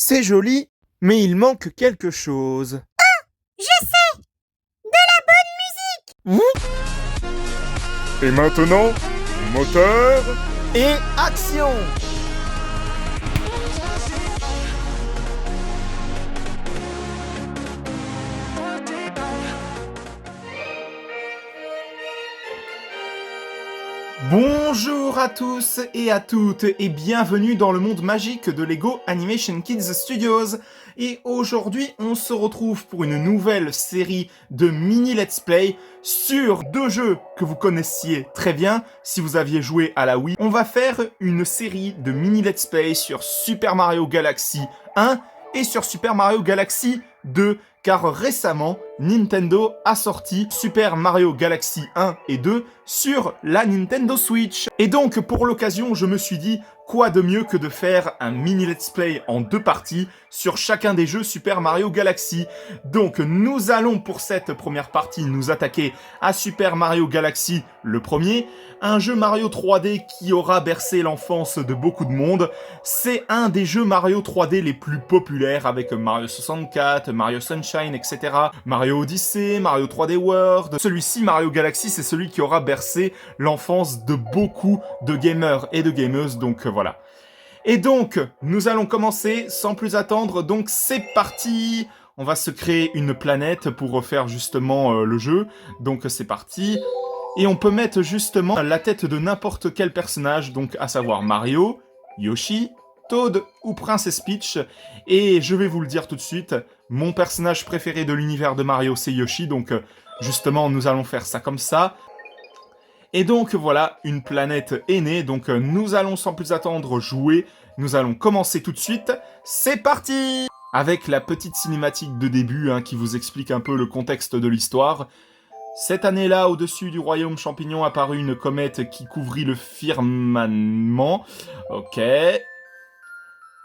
C'est joli, mais il manque quelque chose. Je sais! De la bonne musique! Et maintenant, moteur. Et action! Bonjour à tous et à toutes et bienvenue dans le monde magique de Lego Animation Kids Studios. Et aujourd'hui, on se retrouve pour une nouvelle série de mini let's play sur deux jeux que vous connaissiez très bien si vous aviez joué à la Wii. On va faire une série de mini let's play sur Super Mario Galaxy 1 et sur Super Mario Galaxy 2, car récemment, Nintendo a sorti Super Mario Galaxy 1 et 2 sur la Nintendo Switch. Et donc, pour l'occasion, je me suis dit, quoi de mieux que de faire un mini let's play en deux parties sur chacun des jeux Super Mario Galaxy. Donc, nous allons pour cette première partie nous attaquer à Super Mario Galaxy, le premier, un jeu Mario 3D qui aura bercé l'enfance de beaucoup de monde. C'est un des jeux Mario 3D les plus populaires avec Mario 64, Mario Sunshine, etc. Mario Odyssey, Mario 3D World. Celui-ci, Mario Galaxy, c'est celui qui aura bercé l'enfance de beaucoup de gamers et de gameuses, donc voilà. Et donc, nous allons commencer sans plus attendre, donc c'est parti! On va se créer une planète pour refaire justement le jeu, donc c'est parti. Et on peut mettre justement la tête de n'importe quel personnage, donc à savoir Mario, Yoshi, Toad ou Princess Peach. Et je vais vous le dire tout de suite, mon personnage préféré de l'univers de Mario, c'est Yoshi, donc justement nous allons faire ça comme ça. Et donc voilà, une planète est née, donc nous allons sans plus attendre jouer, nous allons commencer tout de suite, c'est parti! Avec la petite cinématique de début qui vous explique un peu le contexte de l'histoire. Cette année-là, au-dessus du royaume champignon apparut une comète qui couvrit le firmament. Ok.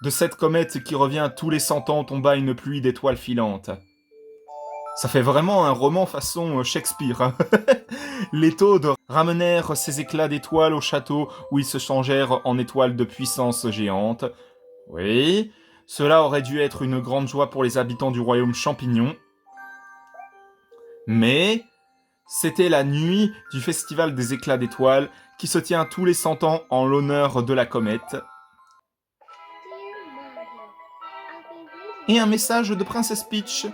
De cette comète qui revient tous les 100 ans tomba une pluie d'étoiles filantes. Ça fait vraiment un roman façon Shakespeare. Hein. Les Toads ramenèrent ces éclats d'étoiles au château où ils se changèrent en étoiles de puissance géante. Oui, cela aurait dû être une grande joie pour les habitants du royaume champignon. Mais c'était la nuit du festival des éclats d'étoiles qui se tient tous les 100 ans en l'honneur de la comète. Et un message de Princess Peach.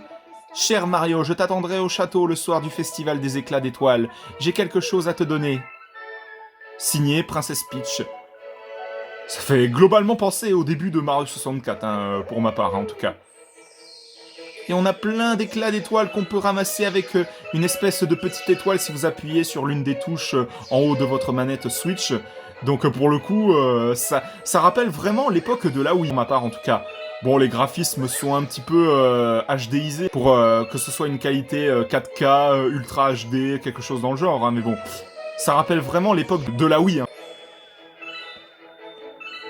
Cher Mario, je t'attendrai au château le soir du festival des éclats d'étoiles. J'ai quelque chose à te donner. Signé Princess Peach. Ça fait globalement penser au début de Mario 64, pour ma part, en tout cas. Et on a plein d'éclats d'étoiles qu'on peut ramasser avec une espèce de petite étoile si vous appuyez sur l'une des touches en haut de votre manette Switch. Donc pour le coup, ça rappelle vraiment l'époque de la Wii, pour ma part en tout cas. Bon, les graphismes sont un petit peu HDisés pour que ce soit une qualité 4K, Ultra HD, quelque chose dans le genre, mais bon. Ça rappelle vraiment l'époque de la Wii.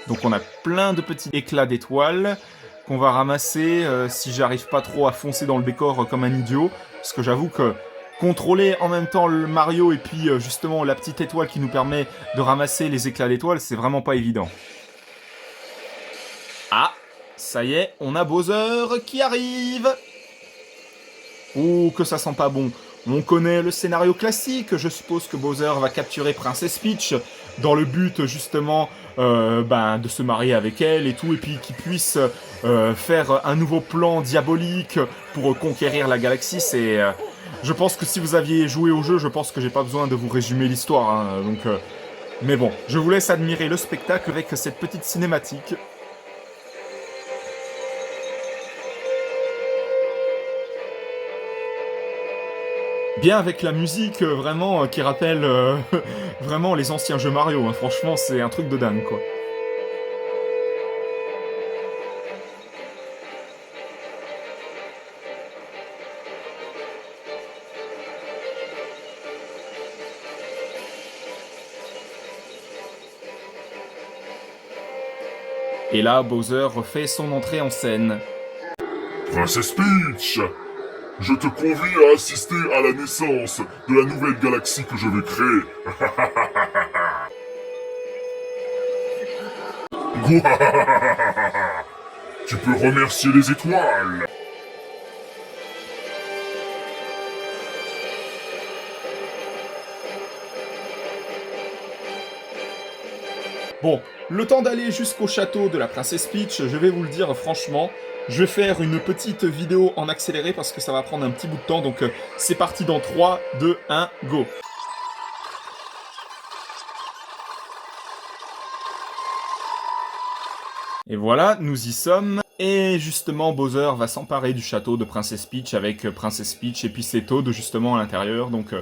Donc on a plein de petits éclats d'étoiles qu'on va ramasser si j'arrive pas trop à foncer dans le décor comme un idiot. Parce que j'avoue que contrôler en même temps le Mario et puis justement la petite étoile qui nous permet de ramasser les éclats d'étoiles, c'est vraiment pas évident. Ah, ça y est, on a Bowser qui arrive. Oh, que ça sent pas bon. On connaît le scénario classique, je suppose que Bowser va capturer Princess Peach dans le but justement de se marier avec elle et tout, et puis qu'il puisse faire un nouveau plan diabolique pour conquérir la galaxie. C'est, je pense que si vous aviez joué au jeu, je pense que j'ai pas besoin de vous résumer l'histoire, mais bon, je vous laisse admirer le spectacle avec cette petite cinématique. Bien avec la musique vraiment qui rappelle vraiment les anciens jeux Mario, franchement c'est un truc de dingue quoi. Et là Bowser fait son entrée en scène. Princess Peach, je te convie à assister à la naissance de la nouvelle galaxie que je vais créer. Tu peux remercier les étoiles. Bon, le temps d'aller jusqu'au château de la princesse Peach, je vais vous le dire franchement, je vais faire une petite vidéo en accéléré parce que ça va prendre un petit bout de temps, donc c'est parti dans 3, 2, 1, go. Et voilà, nous y sommes. Et justement, Bowser va s'emparer du château de Princess Peach avec Princess Peach et puis ses Toads justement à l'intérieur. Donc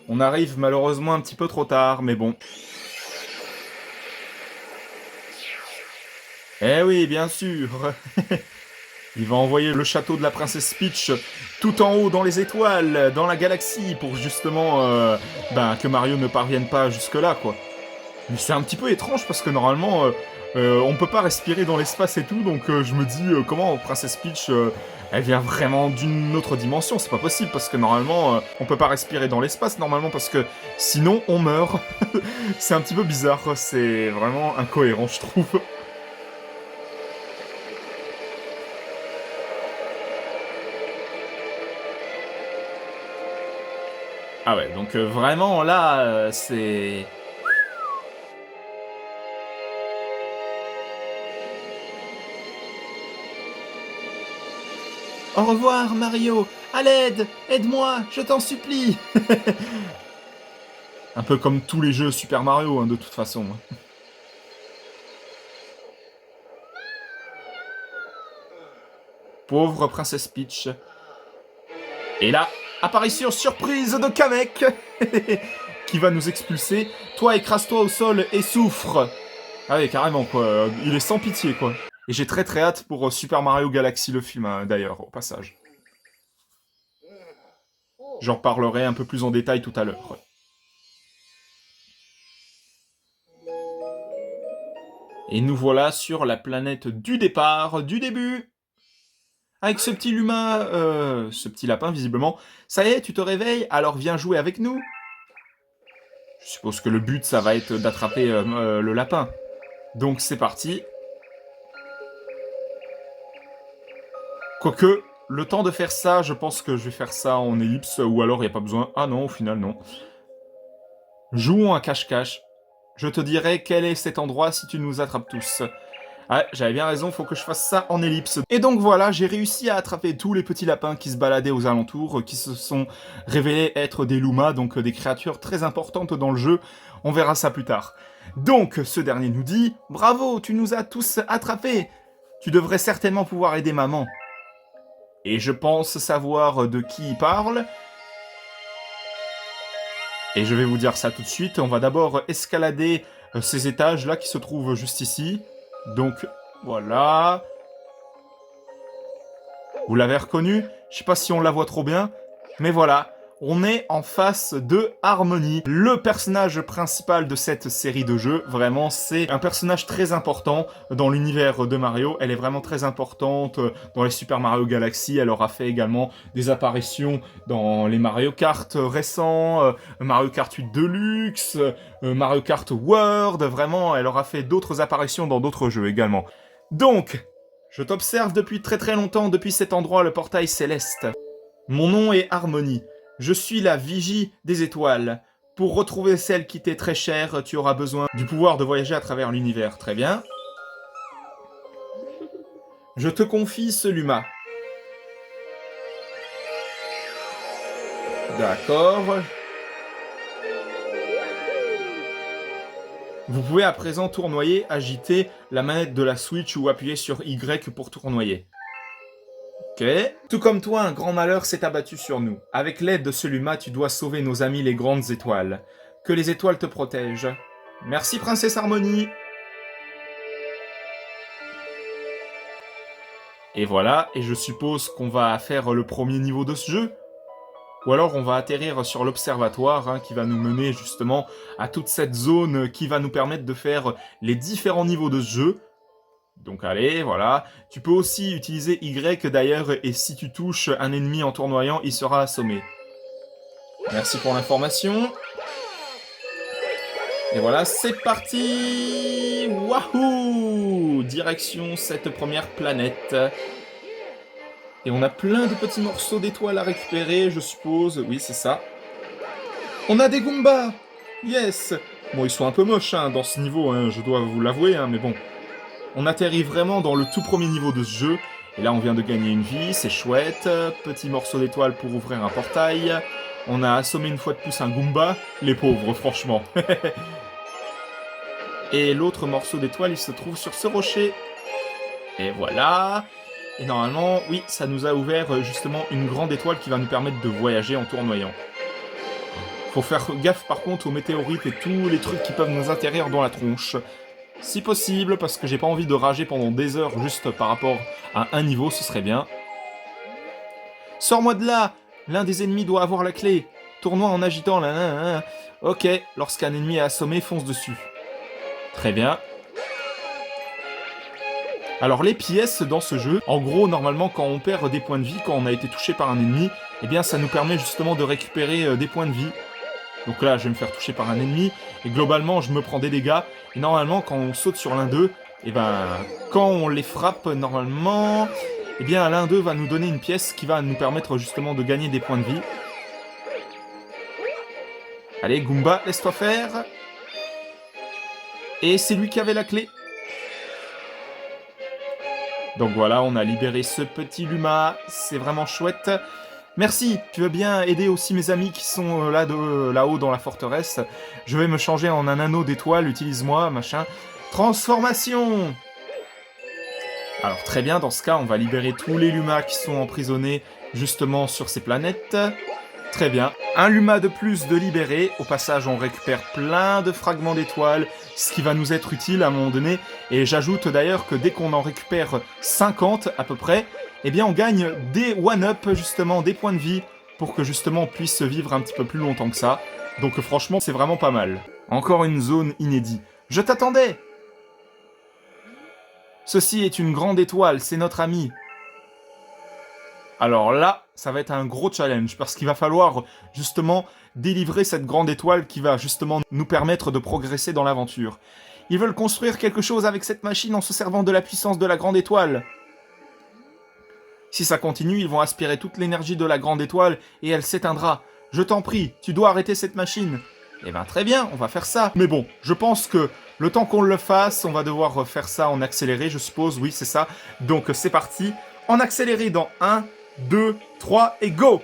on arrive malheureusement un petit peu trop tard, mais bon. Eh oui, bien sûr. Il va envoyer le château de la Princess Peach tout en haut dans les étoiles, dans la galaxie, pour justement que Mario ne parvienne pas jusque-là, quoi. Mais c'est un petit peu étrange parce que normalement, on peut pas respirer dans l'espace et tout, donc je me dis comment Princess Peach, elle vient vraiment d'une autre dimension. C'est pas possible parce que normalement, on peut pas respirer dans l'espace normalement parce que sinon on meurt. C'est un petit peu bizarre, c'est vraiment incohérent, je trouve. Ah ouais, donc vraiment là, c'est... Au revoir Mario, à l'aide, aide-moi, je t'en supplie. Un peu comme tous les jeux Super Mario, hein, de toute façon. Pauvre Princesse Peach. Et là, apparition surprise de Kamek qui va nous expulser. Toi, écrase-toi au sol et souffre. Ah oui, carrément, quoi. Il est sans pitié, quoi. Et j'ai très très hâte pour Super Mario Galaxy, le film, hein, d'ailleurs, au passage. J'en reparlerai un peu plus en détail tout à l'heure. Et nous voilà sur la planète du départ, du début. Avec ce petit humain, ce petit lapin, visiblement. Ça y est, tu te réveilles, alors viens jouer avec nous. Je suppose que le but, ça va être d'attraper le lapin. Donc c'est parti. Quoique, le temps de faire ça, je pense que je vais faire ça en ellipse, ou alors il n'y a pas besoin. Ah non, au final, non. Jouons à cache-cache. Je te dirai quel est cet endroit si tu nous attrapes tous. Ouais, j'avais bien raison, faut que je fasse ça en ellipse. Et donc voilà, j'ai réussi à attraper tous les petits lapins qui se baladaient aux alentours, qui se sont révélés être des Lumas, donc des créatures très importantes dans le jeu. On verra ça plus tard. Donc, ce dernier nous dit « Bravo, tu nous as tous attrapés. Tu devrais certainement pouvoir aider maman. » Et je pense savoir de qui il parle. Et je vais vous dire ça tout de suite. On va d'abord escalader ces étages-là qui se trouvent juste ici. Donc, voilà. Vous l'avez reconnu? Je sais pas si on la voit trop bien, mais voilà. On est en face de Harmony, le personnage principal de cette série de jeux. Vraiment, c'est un personnage très important dans l'univers de Mario. Elle est vraiment très importante dans les Super Mario Galaxy. Elle aura fait également des apparitions dans les Mario Kart récents, Mario Kart 8 Deluxe, Mario Kart World. Vraiment, elle aura fait d'autres apparitions dans d'autres jeux également. Donc, je t'observe depuis très très longtemps, depuis cet endroit, le portail céleste. Mon nom est Harmony. Je suis la vigie des étoiles. Pour retrouver celle qui t'est très chère, tu auras besoin du pouvoir de voyager à travers l'univers. Très bien. Je te confie ce Luma. D'accord. Vous pouvez à présent tournoyer, agiter la manette de la Switch ou appuyer sur Y pour tournoyer. Ok. Tout comme toi, un grand malheur s'est abattu sur nous. Avec l'aide de ce Luma, tu dois sauver nos amis les grandes étoiles. Que les étoiles te protègent. Merci, Princesse Harmony. Et voilà, et je suppose qu'on va faire le premier niveau de ce jeu. Ou alors on va atterrir sur l'observatoire hein, qui va nous mener justement à toute cette zone qui va nous permettre de faire les différents niveaux de ce jeu. Donc allez, voilà. Tu peux aussi utiliser Y d'ailleurs, et si tu touches un ennemi en tournoyant, il sera assommé. Merci pour l'information. Et voilà, c'est parti. Wahoo! Direction cette première planète. Et on a plein de petits morceaux d'étoiles à récupérer, je suppose. Oui, c'est ça. On a des Goombas! Yes! Bon, ils sont un peu moches hein, dans ce niveau, hein, je dois vous l'avouer, hein, mais bon. On atterrit vraiment dans le tout premier niveau de ce jeu. Et là, on vient de gagner une vie, c'est chouette. Petit morceau d'étoile pour ouvrir un portail. On a assommé une fois de plus un Goomba. Les pauvres, franchement. Et l'autre morceau d'étoile, il se trouve sur ce rocher. Et voilà. Et normalement, oui, ça nous a ouvert justement une grande étoile qui va nous permettre de voyager en tournoyant. Faut faire gaffe par contre aux météorites et tous les trucs qui peuvent nous atterrir dans la tronche. Si possible, parce que j'ai pas envie de rager pendant des heures juste par rapport à un niveau, ce serait bien. Sors-moi de là! L'un des ennemis doit avoir la clé. Tournoie en agitant la... Ok, lorsqu'un ennemi est assommé, fonce dessus. Très bien. Alors les pièces dans ce jeu, en gros, normalement, quand on perd des points de vie, quand on a été touché par un ennemi, eh bien ça nous permet justement de récupérer des points de vie. Donc là, je vais me faire toucher par un ennemi, et globalement, je me prends des dégâts. Et normalement, quand on saute sur l'un d'eux, eh ben, quand on les frappe, normalement, eh bien, l'un d'eux va nous donner une pièce qui va nous permettre justement de gagner des points de vie. Allez, Goomba, laisse-toi faire. Et c'est lui qui avait la clé. Donc voilà, on a libéré ce petit Luma, c'est vraiment chouette. Merci, tu veux bien aider aussi mes amis qui sont là-haut dans la forteresse. Je vais me changer en un anneau d'étoile, utilise-moi, machin. Transformation! Alors très bien, dans ce cas, on va libérer tous les Lumas qui sont emprisonnés justement sur ces planètes. Très bien, un Luma de plus de libéré. Au passage, on récupère plein de fragments d'étoiles, ce qui va nous être utile à un moment donné. Et j'ajoute d'ailleurs que dès qu'on en récupère 50 à peu près, eh bien on gagne des one-up, justement, des points de vie, pour que justement on puisse vivre un petit peu plus longtemps que ça. Donc franchement, c'est vraiment pas mal. Encore une zone inédite. Je t'attendais! Ceci est une grande étoile, c'est notre ami. Alors là, ça va être un gros challenge, parce qu'il va falloir justement délivrer cette grande étoile qui va justement nous permettre de progresser dans l'aventure. Ils veulent construire quelque chose avec cette machine en se servant de la puissance de la grande étoile. Si ça continue, ils vont aspirer toute l'énergie de la grande étoile et elle s'éteindra. Je t'en prie, tu dois arrêter cette machine. Eh ben très bien, on va faire ça. Mais bon, je pense que le temps qu'on le fasse, on va devoir faire ça en accéléré, je suppose. Oui, c'est ça. Donc c'est parti. En accéléré dans 1, 2, 3 et go!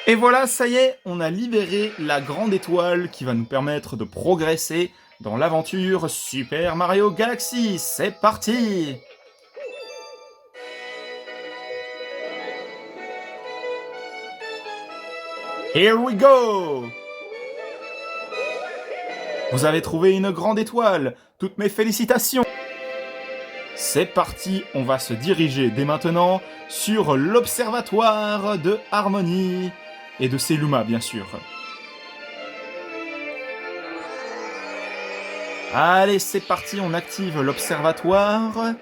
Et voilà, ça y est, on a libéré la grande étoile qui va nous permettre de progresser dans l'aventure Super Mario Galaxy. C'est parti! Here we go! Vous avez trouvé une grande étoile. Toutes mes félicitations. C'est parti, on va se diriger dès maintenant sur l'observatoire de Harmony et de ses Lumas, bien sûr. Allez, c'est parti, on active l'observatoire.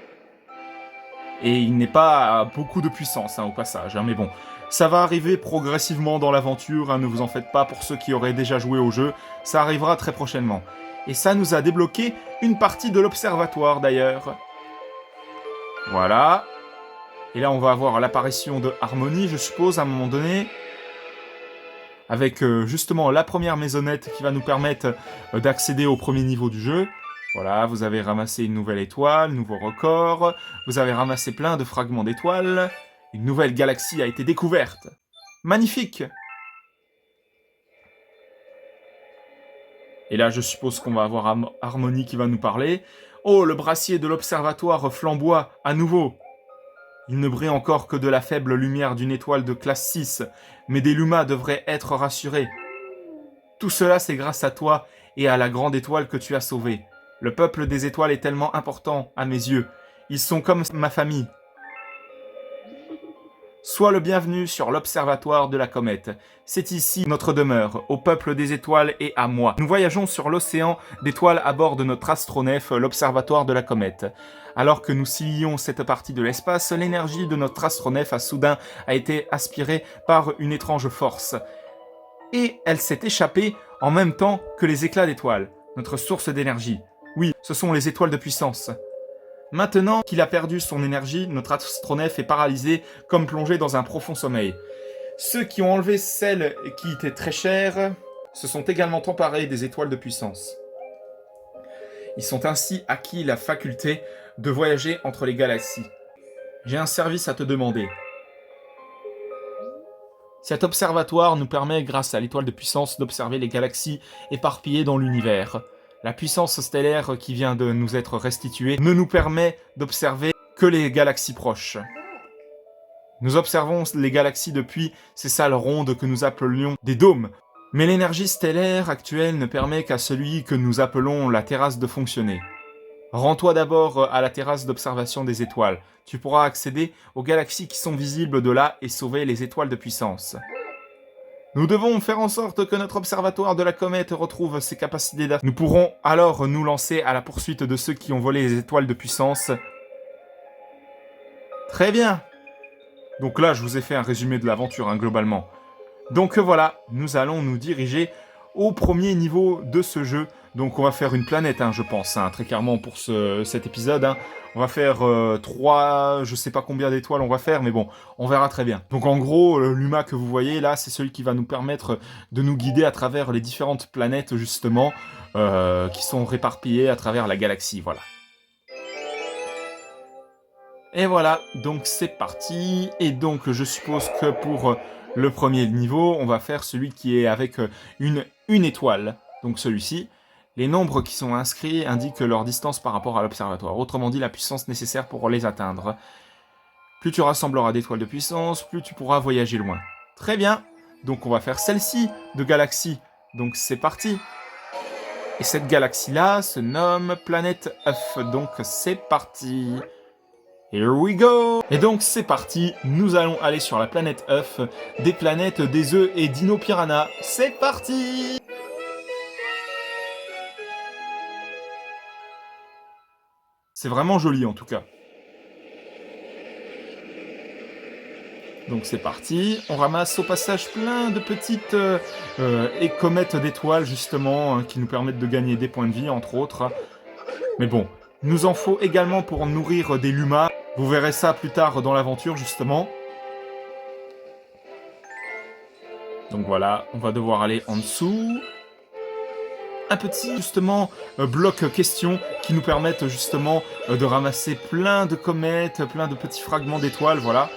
Et il n'est pas à beaucoup de puissance, au passage, mais bon. Ça va arriver progressivement dans l'aventure, ne vous en faites pas pour ceux qui auraient déjà joué au jeu, ça arrivera très prochainement. Et ça nous a débloqué une partie de l'observatoire d'ailleurs. Voilà. Et là on va avoir l'apparition de Harmony, je suppose, à un moment donné. Avec justement la première maisonnette qui va nous permettre d'accéder au premier niveau du jeu. Voilà, vous avez ramassé une nouvelle étoile, nouveau record. Vous avez ramassé plein de fragments d'étoiles. Une nouvelle galaxie a été découverte. Magnifique! Et là, je suppose qu'on va avoir Harmony qui va nous parler. Oh, le brassier de l'observatoire flamboie à nouveau. Il ne brille encore que de la faible lumière d'une étoile de classe 6, mais des Lumas devraient être rassurés. Tout cela, c'est grâce à toi et à la grande étoile que tu as sauvée. Le peuple des étoiles est tellement important à mes yeux. Ils sont comme ma famille. Sois le bienvenu sur l'Observatoire de la Comète. C'est ici notre demeure, au peuple des étoiles et à moi. Nous voyageons sur l'océan d'étoiles à bord de notre astronef, l'Observatoire de la Comète. Alors que nous sillons cette partie de l'espace, l'énergie de notre astronef a été aspirée par une étrange force. Et elle s'est échappée en même temps que les éclats d'étoiles, notre source d'énergie. Oui, ce sont les étoiles de puissance. Maintenant qu'il a perdu son énergie, notre astronef est paralysé, comme plongé dans un profond sommeil. Ceux qui ont enlevé celles qui étaient très chères se sont également emparés des étoiles de puissance. Ils sont ainsi acquis la faculté de voyager entre les galaxies. J'ai un service à te demander. Cet observatoire nous permet, grâce à l'étoile de puissance, d'observer les galaxies éparpillées dans l'univers. La puissance stellaire qui vient de nous être restituée ne nous permet d'observer que les galaxies proches. Nous observons les galaxies depuis ces salles rondes que nous appelions des dômes. Mais l'énergie stellaire actuelle ne permet qu'à celui que nous appelons la terrasse de fonctionner. Rends-toi d'abord à la terrasse d'observation des étoiles. Tu pourras accéder aux galaxies qui sont visibles de là et sauver les étoiles de puissance. Nous devons faire en sorte que notre observatoire de la comète retrouve ses capacités d'assaut. Nous pourrons alors nous lancer à la poursuite de ceux qui ont volé les étoiles de puissance. Très bien. Donc là, je vous ai fait un résumé de l'aventure, globalement. Donc voilà, nous allons nous diriger au premier niveau de ce jeu. Donc on va faire une planète, je pense, très clairement pour cet épisode. On va faire 3, je sais pas combien d'étoiles on va faire, mais bon, on verra très bien. Donc en gros, l'UMA que vous voyez là, c'est celui qui va nous permettre de nous guider à travers les différentes planètes, justement, qui sont réparpillées à travers la galaxie, voilà. Et voilà, donc c'est parti. Et donc je suppose que pour le premier niveau, on va faire celui qui est avec une étoile. Donc celui-ci. Les nombres qui sont inscrits indiquent leur distance par rapport à l'observatoire. Autrement dit, la puissance nécessaire pour les atteindre. Plus tu rassembleras d'étoiles de puissance, plus tu pourras voyager loin. Très bien. Donc on va faire celle-ci de galaxie. Donc c'est parti. Et cette galaxie-là se nomme Planète F. Donc c'est parti. Here we go! Et donc c'est parti, nous allons aller sur la planète œuf, des planètes des œufs et Dino Piranha. C'est parti! C'est vraiment joli en tout cas. Donc c'est parti, on ramasse au passage plein de petites comètes d'étoiles justement, qui nous permettent de gagner des points de vie entre autres. Mais bon, nous en faut également pour nourrir des lumas. Vous verrez ça plus tard dans l'aventure, justement. Donc voilà, on va devoir aller en dessous. Un petit, justement, bloc question qui nous permettent, justement, de ramasser plein de comètes, plein de petits fragments d'étoiles, voilà.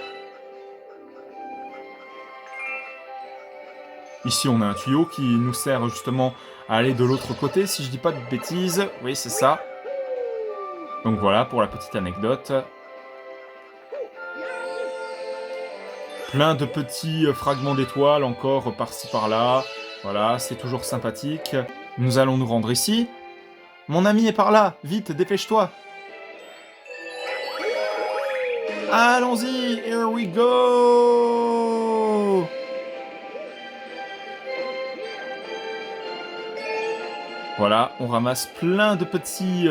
Ici, on a un tuyau qui nous sert, justement, à aller de l'autre côté, si je dis pas de bêtises. Oui, c'est ça. Donc voilà, pour la petite anecdote. Plein de petits fragments d'étoiles encore par-ci par-là. Voilà, c'est toujours sympathique. Nous allons nous rendre ici. Mon ami est par là, vite, dépêche-toi. Allons-y, here we go. Voilà, on ramasse plein de petits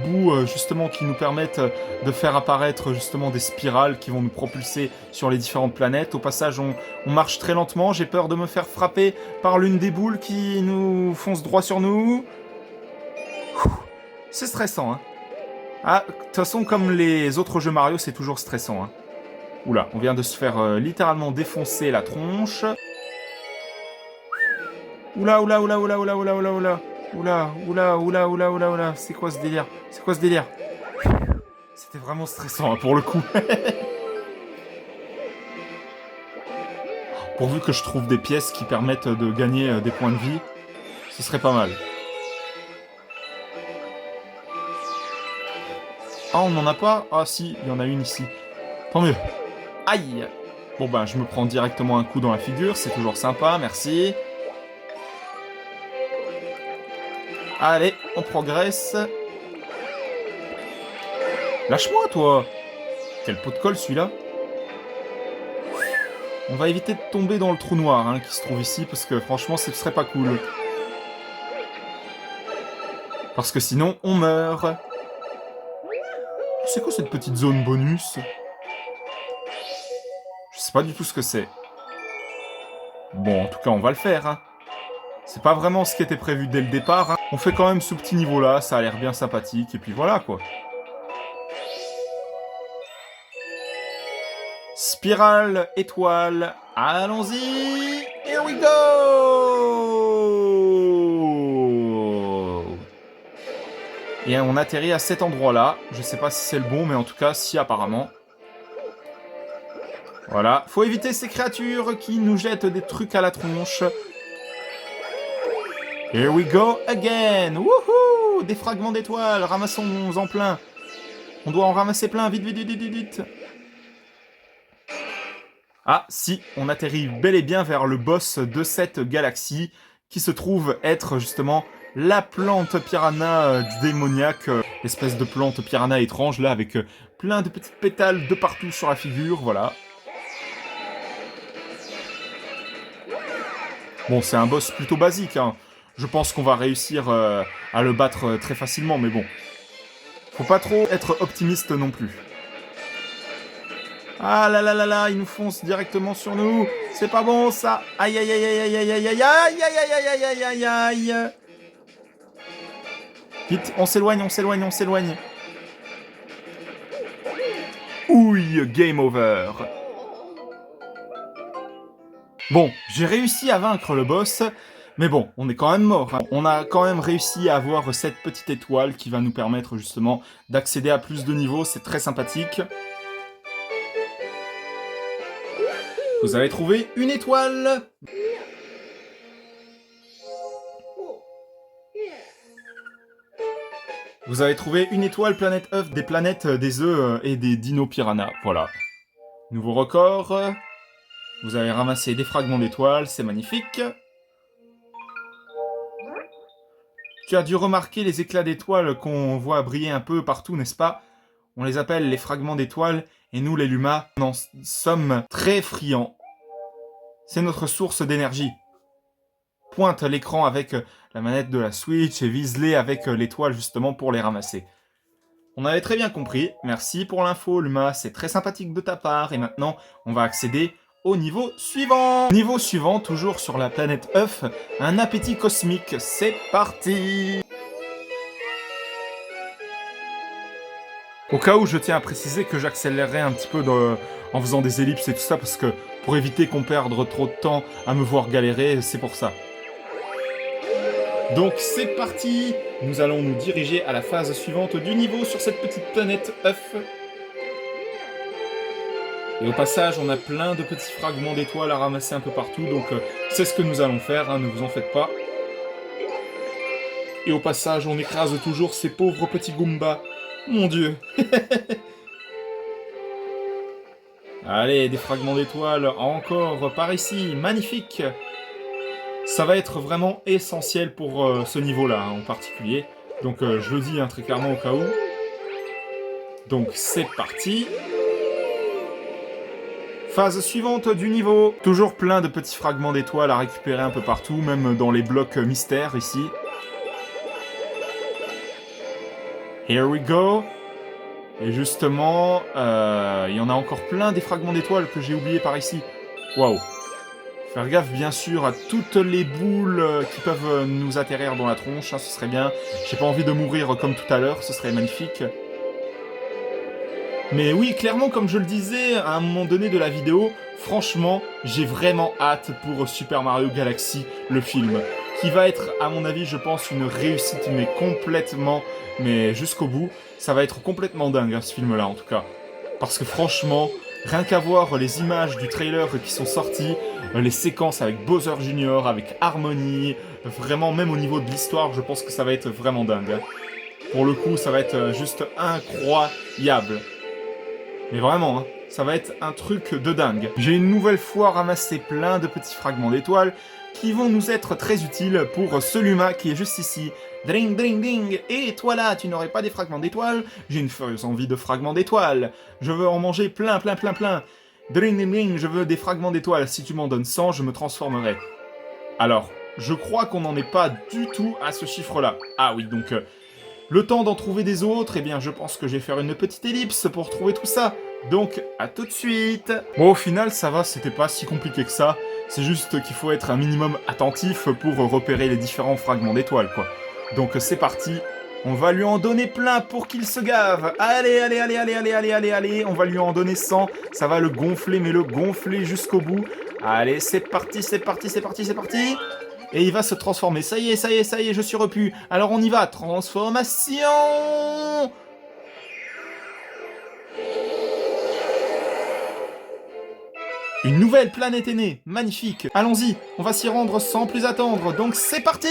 bouts justement qui nous permettent de faire apparaître justement des spirales qui vont nous propulser sur les différentes planètes. Au passage, on marche très lentement, j'ai peur de me faire frapper par l'une des boules qui nous fonce droit sur nous. C'est stressant, Ah, de toute façon, comme les autres jeux Mario, c'est toujours stressant, Oula, on vient de se faire littéralement défoncer la tronche. Oula, oula, oula, oula, oula, oula, oula, oula. Oula, oula, oula, oula, oula, oula, c'est quoi ce délire? C'est quoi ce délire? C'était vraiment stressant, pour le coup. Pourvu que je trouve des pièces qui permettent de gagner des points de vie, ce serait pas mal. Ah, on n'en a pas? Ah si, il y en a une ici. Tant mieux. Aïe! Bon ben, je me prends directement un coup dans la figure, c'est toujours sympa, merci. Allez, on progresse. Lâche-moi, toi. Quel pot de colle, celui-là. On va éviter de tomber dans le trou noir hein, qui se trouve ici, parce que franchement, ce serait pas cool. Parce que sinon, on meurt. C'est quoi cette petite zone bonus? Je sais pas du tout ce que c'est. Bon, en tout cas, on va le faire. Hein. C'est pas vraiment ce qui était prévu dès le départ. Hein. On fait quand même ce petit niveau-là, ça a l'air bien sympathique, et puis voilà, quoi. Spirale, étoile, allons-y! Here we go! Et on atterrit à cet endroit-là. Je sais pas si c'est le bon, mais en tout cas, si apparemment. Voilà. Faut éviter ces créatures qui nous jettent des trucs à la tronche. Here we go again! Wouhou! Des fragments d'étoiles, ramassons en plein. On doit en ramasser plein, vite, vite, vite, vite, vite. Ah, si, on atterrit bel et bien vers le boss de cette galaxie, qui se trouve être justement la plante piranha démoniaque, espèce de plante piranha étrange, là, avec plein de petites pétales de partout sur la figure, voilà. Bon, c'est un boss plutôt basique, hein. Je pense qu'on va réussir à le battre très facilement, mais bon. Faut pas trop être optimiste non plus. Ah là là là là, il nous fonce directement sur nous. C'est pas bon ça. Aïe aïe aïe aïe aïe aïe aïe aïe aïe aïe aïe aïe aïe aïe aïe. Vite, on s'éloigne, on s'éloigne, on s'éloigne. Ouille, game over. Bon, j'ai réussi à vaincre le boss, mais bon, on est quand même mort. Hein. On a quand même réussi à avoir cette petite étoile qui va nous permettre justement d'accéder à plus de niveaux, c'est très sympathique. Vous avez trouvé une étoile. Vous avez trouvé une étoile planète œuf, des planètes, des œufs et des dinos piranha. Voilà. Nouveau record. Vous avez ramassé des fragments d'étoiles, c'est magnifique. Tu as dû remarquer les éclats d'étoiles qu'on voit briller un peu partout, n'est-ce pas? On les appelle les fragments d'étoiles, et nous, les Luma, en sommes très friands. C'est notre source d'énergie. Pointe l'écran avec la manette de la Switch et vise-les avec l'étoile justement pour les ramasser. On avait très bien compris, merci pour l'info Luma, c'est très sympathique de ta part, et maintenant on va accéder au niveau suivant. Niveau suivant, toujours sur la planète œuf, un appétit cosmique, c'est parti. Au cas où, je tiens à préciser que j'accélérerai un petit peu en faisant des ellipses et tout ça, parce que pour éviter qu'on perde trop de temps à me voir galérer, c'est pour ça. Donc c'est parti. Nous allons nous diriger à la phase suivante du niveau sur cette petite planète œuf. Et au passage, on a plein de petits fragments d'étoiles à ramasser un peu partout, donc c'est ce que nous allons faire, hein, ne vous en faites pas. Et au passage, on écrase toujours ces pauvres petits Goombas. Mon Dieu. Allez, des fragments d'étoiles, encore par ici, magnifique. Ça va être vraiment essentiel pour ce niveau-là, hein, en particulier. Donc je le dis hein, très clairement au cas où. Donc c'est parti. Phase suivante du niveau. Toujours plein de petits fragments d'étoiles à récupérer un peu partout, même dans les blocs mystères ici. Here we go. Et justement, il y en a encore plein des fragments d'étoiles que j'ai oubliés par ici. Waouh. Faire gaffe bien sûr à toutes les boules qui peuvent nous atterrir dans la tronche, hein, ce serait bien. J'ai pas envie de mourir comme tout à l'heure, ce serait magnifique. Mais oui, clairement, comme je le disais à un moment donné de la vidéo, franchement, j'ai vraiment hâte pour Super Mario Galaxy, le film. Qui va être, à mon avis, je pense, une réussite, mais complètement, mais jusqu'au bout. Ça va être complètement dingue, hein, ce film-là, en tout cas. Parce que franchement, rien qu'à voir les images du trailer qui sont sorties, les séquences avec Bowser Jr., avec Harmony, vraiment, même au niveau de l'histoire, je pense que ça va être vraiment dingue. Hein. Pour le coup, ça va être juste incroyable. Mais vraiment, hein, ça va être un truc de dingue. J'ai une nouvelle fois ramassé plein de petits fragments d'étoiles qui vont nous être très utiles pour ce Luma qui est juste ici. Dring, dring, ding. Et toi là, tu n'aurais pas des fragments d'étoiles? J'ai une furieuse envie de fragments d'étoiles. Je veux en manger plein, plein, plein, plein. Dring ding ding, je veux des fragments d'étoiles. Si tu m'en donnes 100, je me transformerai. Alors, je crois qu'on n'en est pas du tout à ce chiffre-là. Ah oui, donc le temps d'en trouver des autres, eh bien je pense que je vais faire une petite ellipse pour trouver tout ça. Donc, à tout de suite. Bon, au final, ça va, c'était pas si compliqué que ça. C'est juste qu'il faut être un minimum attentif pour repérer les différents fragments d'étoiles, quoi. Donc c'est parti. On va lui en donner plein pour qu'il se gave. Allez, allez, allez, allez, allez, allez, allez, allez. On va lui en donner 100. Ça va le gonfler, mais le gonfler jusqu'au bout. Allez, c'est parti, c'est parti, c'est parti, c'est parti. Et il va se transformer. Ça y est, ça y est, ça y est, je suis repu. Alors on y va. Transformation. Une nouvelle planète est née. Magnifique. Allons-y, on va s'y rendre sans plus attendre. Donc c'est parti.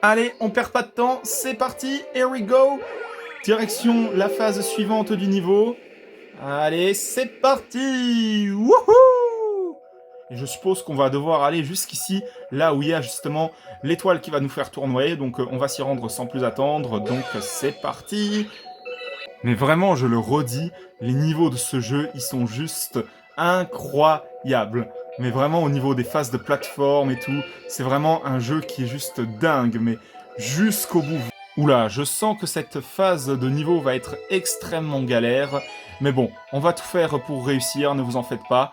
Allez, on perd pas de temps, c'est parti, here we go. Direction la phase suivante du niveau. Allez, c'est parti. Wouhou. Et je suppose qu'on va devoir aller jusqu'ici, là où il y a justement l'étoile qui va nous faire tournoyer. Donc on va s'y rendre sans plus attendre. Donc c'est parti. Mais vraiment, je le redis, les niveaux de ce jeu, ils sont juste incroyables. Mais vraiment au niveau des phases de plateforme et tout, c'est vraiment un jeu qui est juste dingue, mais jusqu'au bout. Oula, je sens que cette phase de niveau va être extrêmement galère. Mais bon, on va tout faire pour réussir, ne vous en faites pas.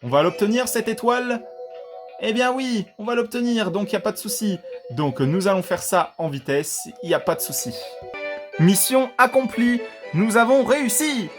On va l'obtenir cette étoile? Eh bien oui, on va l'obtenir, donc il n'y a pas de souci. Donc nous allons faire ça en vitesse, il n'y a pas de souci. Mission accomplie, nous avons réussi!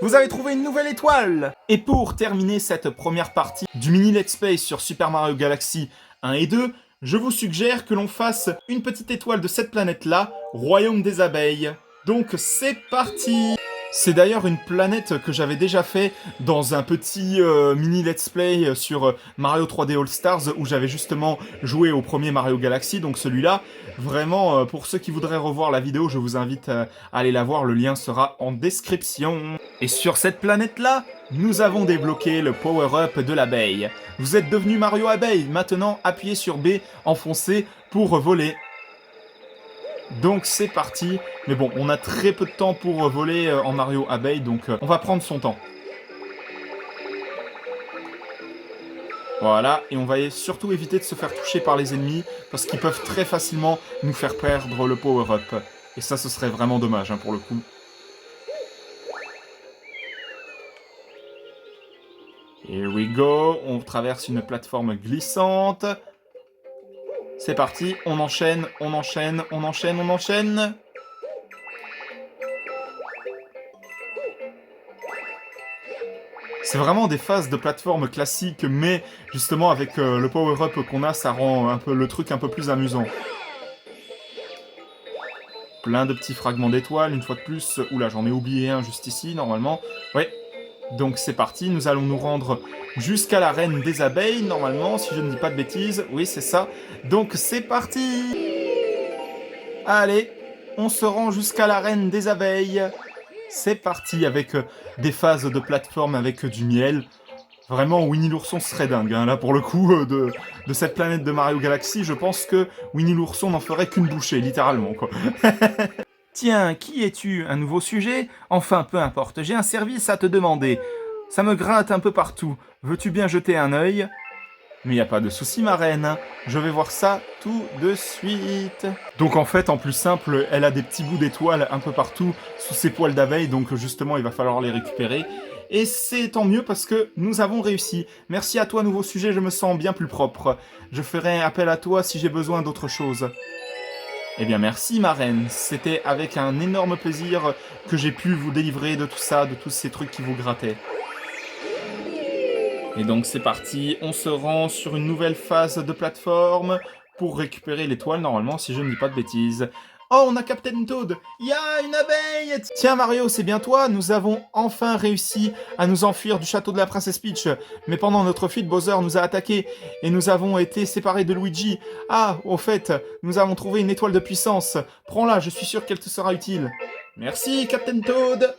Vous avez trouvé une nouvelle étoile! Et pour terminer cette première partie du mini Let's Play sur Super Mario Galaxy 1 et 2, je vous suggère que l'on fasse une petite étoile de cette planète-là, Royaume des Abeilles. Donc c'est parti! C'est d'ailleurs une planète que j'avais déjà fait dans un petit mini let's play sur Mario 3D All Stars où j'avais justement joué au premier Mario Galaxy, donc celui-là. Vraiment, pour ceux qui voudraient revoir la vidéo, je vous invite à aller la voir, le lien sera en description. Et sur cette planète-là, nous avons débloqué le power-up de l'abeille. Vous êtes devenu Mario Abeille, maintenant appuyez sur B, enfoncez pour voler. Donc c'est parti, mais bon, on a très peu de temps pour voler en Mario Abeille, donc on va prendre son temps. Voilà, et on va surtout éviter de se faire toucher par les ennemis, parce qu'ils peuvent très facilement nous faire perdre le power-up. Et ça, ce serait vraiment dommage, hein, pour le coup. Here we go, on traverse une plateforme glissante. C'est parti, on enchaîne, on enchaîne, on enchaîne, on enchaîne. C'est vraiment des phases de plateforme classiques, mais justement avec le power-up qu'on a, ça rend un peu le truc un peu plus amusant. Plein de petits fragments d'étoiles, une fois de plus. Oula, j'en ai oublié un juste ici, normalement. Ouais. Donc c'est parti, nous allons nous rendre jusqu'à la reine des abeilles, normalement, si je ne dis pas de bêtises. Oui, c'est ça. Donc c'est parti! Allez, on se rend jusqu'à la reine des abeilles. C'est parti avec des phases de plateforme avec du miel. Vraiment, Winnie l'ourson serait dingue. Hein. Là, pour le coup, de cette planète de Mario Galaxy, je pense que Winnie l'ourson n'en ferait qu'une bouchée, littéralement, quoi. Tiens, qui es-tu? Un nouveau sujet? Enfin, peu importe, j'ai un service à te demander. Ça me gratte un peu partout. Veux-tu bien jeter un œil? Mais y a pas de souci, ma reine. Je vais voir ça tout de suite. Donc en fait, en plus simple, elle a des petits bouts d'étoiles un peu partout sous ses poils d'abeille, donc justement, il va falloir les récupérer. Et c'est tant mieux parce que nous avons réussi. Merci à toi, nouveau sujet, je me sens bien plus propre. Je ferai appel à toi si j'ai besoin d'autre chose. Eh bien merci ma reine, c'était avec un énorme plaisir que j'ai pu vous délivrer de tout ça, de tous ces trucs qui vous grattaient. Et donc c'est parti, on se rend sur une nouvelle phase de plateforme pour récupérer l'étoile normalement si je ne dis pas de bêtises. Oh, on a Captain Toad! Il y a une abeille! Tiens Mario, c'est bien toi, nous avons enfin réussi à nous enfuir du château de la princesse Peach. Mais pendant notre fuite, Bowser nous a attaqués et nous avons été séparés de Luigi. Ah, au fait, nous avons trouvé une étoile de puissance. Prends-la, je suis sûr qu'elle te sera utile. Merci, Captain Toad!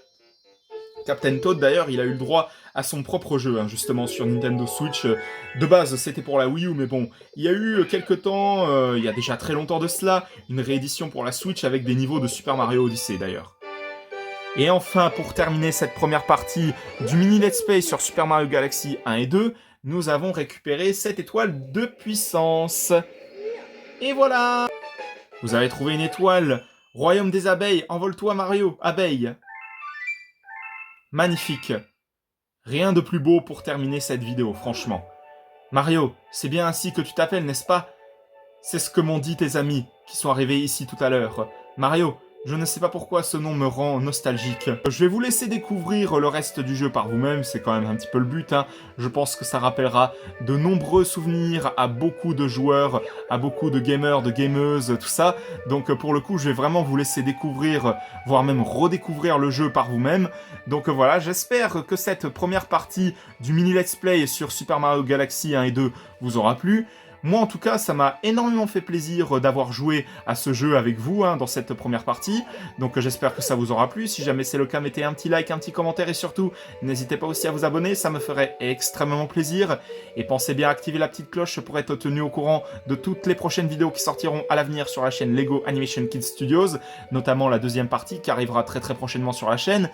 Captain Toad, d'ailleurs, il a eu le droit à son propre jeu, hein, justement, sur Nintendo Switch. De base, c'était pour la Wii U, mais bon, il y a eu quelques temps, il y a déjà très longtemps de cela, une réédition pour la Switch avec des niveaux de Super Mario Odyssey, d'ailleurs. Et enfin, pour terminer cette première partie du mini let's play sur Super Mario Galaxy 1 et 2, nous avons récupéré cette étoile de puissance. Et voilà! Vous avez trouvé une étoile. Royaume des abeilles, envole-toi Mario, abeille. Magnifique. Rien de plus beau pour terminer cette vidéo, franchement. Mario, c'est bien ainsi que tu t'appelles, n'est-ce pas? C'est ce que m'ont dit tes amis qui sont arrivés ici tout à l'heure. Mario, je ne sais pas pourquoi ce nom me rend nostalgique. Je vais vous laisser découvrir le reste du jeu par vous-même, c'est quand même un petit peu le but, hein. Je pense que ça rappellera de nombreux souvenirs à beaucoup de joueurs, à beaucoup de gamers, de gameuses, tout ça. Donc pour le coup, je vais vraiment vous laisser découvrir, voire même redécouvrir le jeu par vous-même. Donc voilà, j'espère que cette première partie du mini let's play sur Super Mario Galaxy 1 et 2 vous aura plu. Moi, en tout cas, ça m'a énormément fait plaisir d'avoir joué à ce jeu avec vous dans cette première partie. Donc j'espère que ça vous aura plu. Si jamais c'est le cas, mettez un petit like, un petit commentaire et surtout, n'hésitez pas aussi à vous abonner, ça me ferait extrêmement plaisir. Et pensez bien à activer la petite cloche pour être tenu au courant de toutes les prochaines vidéos qui sortiront à l'avenir sur la chaîne Lego Animation Kids Studios, notamment la deuxième partie qui arrivera très prochainement sur la chaîne.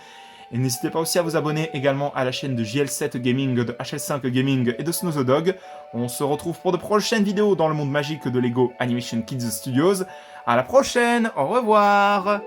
Et n'hésitez pas aussi à vous abonner également à la chaîne de JL7 Gaming, de HL5 Gaming et de Snow the Dog. On se retrouve pour de prochaines vidéos dans le monde magique de Lego Animation Kids Studios. À la prochaine, au revoir!